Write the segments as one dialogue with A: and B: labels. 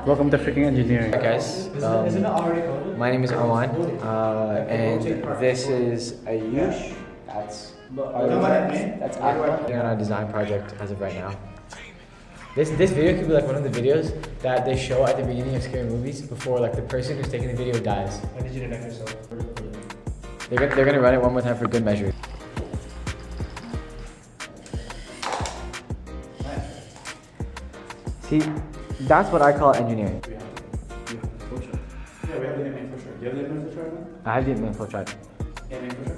A: Welcome to freaking engineering.
B: Hi guys, my name is Arman, and this is Ayush. That's Aqua. We're on our design project as of right now. This video could be like one of the videos that they show at the beginning of scary movies before like the person who's taking the video dies.
C: I need you to neck yourself.
B: They're gonna run it one more time for good measure. See, that's what I call engineering.
A: Yeah, we have the main for sure. Do you have the main for sure?
B: I have the main flow chart.
A: Main for sure?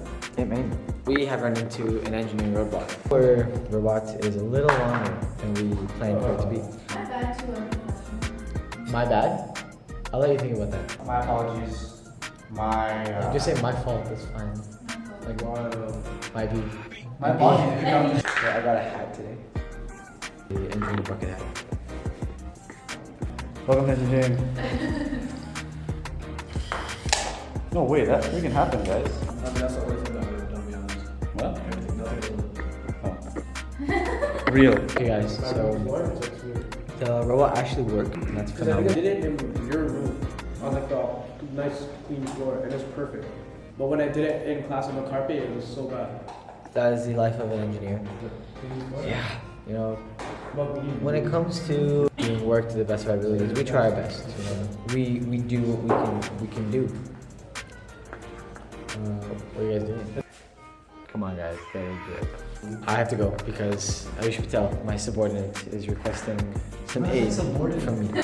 B: We have run into an engineering roadblock. Our robot is a little longer than we planned for it to be.
D: My bad to learn question.
B: My bad? I'll let you think about that.
A: My apologies.
B: Just say my fault, that's fine. Like, might be.
A: My apologies.
B: Yeah, I got a hat today. The engineering bucket hat.
A: Welcome to engineering. No way, that freaking happened, guys.
C: I mean, that's the only thing that we've done, to be honest.
A: What?
C: Everything, nothing.
A: Oh. Real.
B: Okay guys, so the robot actually worked, and that's
C: Because I think I
B: phenomenal.
C: did it in your room on like a nice clean floor, and it's perfect. But when I did it in class on the carpet, it was so bad.
B: That is the life of an engineer. Yeah, you know, when it comes to doing work to the best of our abilities, we try our best. You know, we do what we can do. What are you guys doing? Come on, guys, very good. I have to go because Ayush Patel, my subordinate, is requesting some aid from me.